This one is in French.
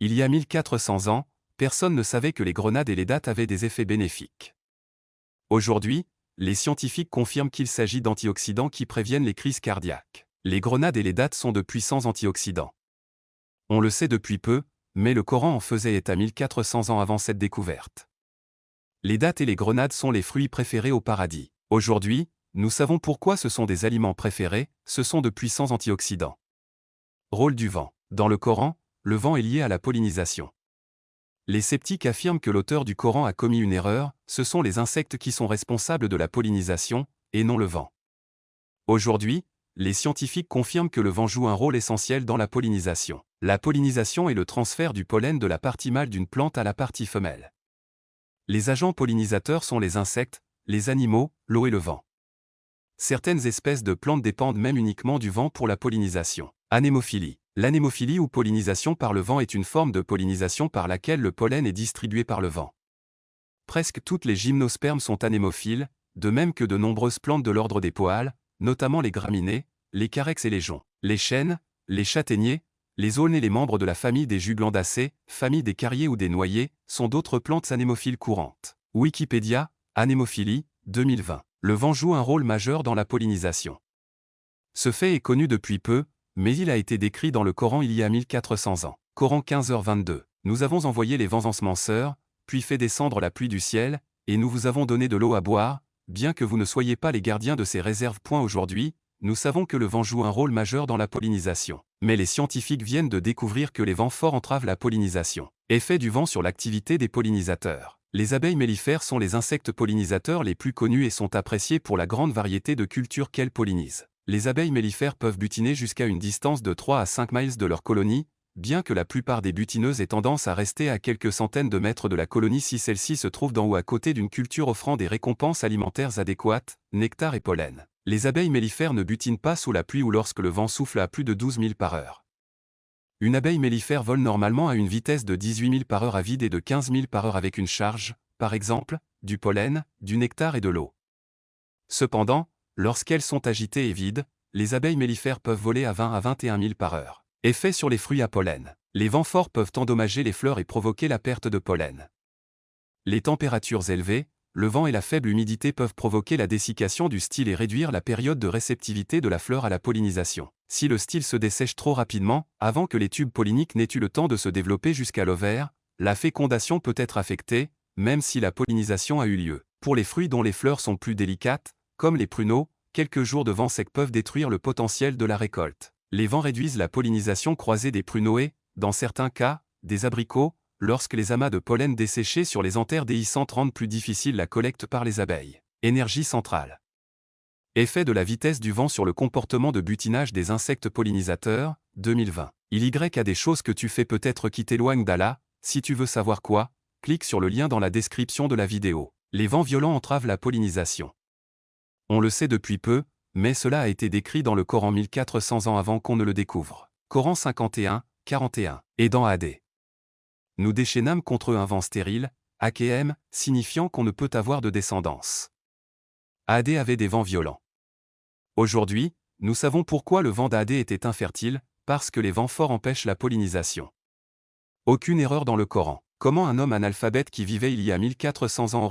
Il y a 1400 ans, personne ne savait que les grenades et les dattes avaient des effets bénéfiques. Aujourd'hui, les scientifiques confirment qu'il s'agit d'antioxydants qui préviennent les crises cardiaques. Les grenades et les dattes sont de puissants antioxydants. On le sait depuis peu, mais le Coran en faisait état 1400 ans avant cette découverte. Les dattes et les grenades sont les fruits préférés au paradis. Aujourd'hui, nous savons pourquoi ce sont des aliments préférés, ce sont de puissants antioxydants. Rôle du vent. Dans le Coran, le vent est lié à la pollinisation. Les sceptiques affirment que l'auteur du Coran a commis une erreur, ce sont les insectes qui sont responsables de la pollinisation, et non le vent. Aujourd'hui, les scientifiques confirment que le vent joue un rôle essentiel dans la pollinisation. La pollinisation est le transfert du pollen de la partie mâle d'une plante à la partie femelle. Les agents pollinisateurs sont les insectes, les animaux, l'eau et le vent. Certaines espèces de plantes dépendent même uniquement du vent pour la pollinisation. Anémophilie. L'anémophilie ou pollinisation par le vent est une forme de pollinisation par laquelle le pollen est distribué par le vent. Presque toutes les gymnospermes sont anémophiles, de même que de nombreuses plantes de l'ordre des poales, notamment les graminées, les carex et les joncs. Les chênes, les châtaigniers, les aulnes et les membres de la famille des juglandacées, famille des carriers ou des noyers, sont d'autres plantes anémophiles courantes. Wikipédia, Anémophilie, 2020. Le vent joue un rôle majeur dans la pollinisation. Ce fait est connu depuis peu, mais il a été décrit dans le Coran il y a 1400 ans. Coran 15h22. Nous avons envoyé les vents ensemenceurs, puis fait descendre la pluie du ciel, et nous vous avons donné de l'eau à boire, bien que vous ne soyez pas les gardiens de ces réserves. Aujourd'hui, nous savons que le vent joue un rôle majeur dans la pollinisation. Mais les scientifiques viennent de découvrir que les vents forts entravent la pollinisation. Effet du vent sur l'activité des pollinisateurs. Les abeilles mellifères sont les insectes pollinisateurs les plus connus et sont appréciés pour la grande variété de cultures qu'elles pollinisent. Les abeilles mellifères peuvent butiner jusqu'à une distance de 3 à 5 miles de leur colonie, bien que la plupart des butineuses aient tendance à rester à quelques centaines de mètres de la colonie si celle-ci se trouve dans ou à côté d'une culture offrant des récompenses alimentaires adéquates, nectar et pollen. Les abeilles mellifères ne butinent pas sous la pluie ou lorsque le vent souffle à plus de 12 000 par heure. Une abeille mellifère vole normalement à une vitesse de 18 000 par heure à vide et de 15 000 par heure avec une charge, par exemple, du pollen, du nectar et de l'eau. Cependant, lorsqu'elles sont agitées et vides, les abeilles mellifères peuvent voler à 20 à 21 000 par heure. Effet sur les fruits à pollen. Les vents forts peuvent endommager les fleurs et provoquer la perte de pollen. Les températures élevées, le vent et la faible humidité peuvent provoquer la dessiccation du style et réduire la période de réceptivité de la fleur à la pollinisation. Si le style se dessèche trop rapidement, avant que les tubes polliniques n'aient eu le temps de se développer jusqu'à l'ovaire, la fécondation peut être affectée, même si la pollinisation a eu lieu. Pour les fruits dont les fleurs sont plus délicates, comme les pruneaux, quelques jours de vent sec peuvent détruire le potentiel de la récolte. Les vents réduisent la pollinisation croisée des pruneaux et, dans certains cas, des abricots, lorsque les amas de pollen desséchés sur les anthères déhiscentes rendent plus difficile la collecte par les abeilles. Énergie centrale. Effet de la vitesse du vent sur le comportement de butinage des insectes pollinisateurs, 2020. Il y a des choses que tu fais peut-être qui t'éloignent d'Allah. Si tu veux savoir quoi, clique sur le lien dans la description de la vidéo. Les vents violents entravent la pollinisation. On le sait depuis peu, mais cela a été décrit dans le Coran 1400 ans avant qu'on ne le découvre. Coran 51, 41. Et dans AD. Nous déchaînâmes contre eux un vent stérile, Akem, signifiant qu'on ne peut avoir de descendance. AD avait des vents violents. Aujourd'hui, nous savons pourquoi le vent d'AD était infertile, parce que les vents forts empêchent la pollinisation. Aucune erreur dans le Coran. Comment un homme analphabète qui vivait il y a 1400 ans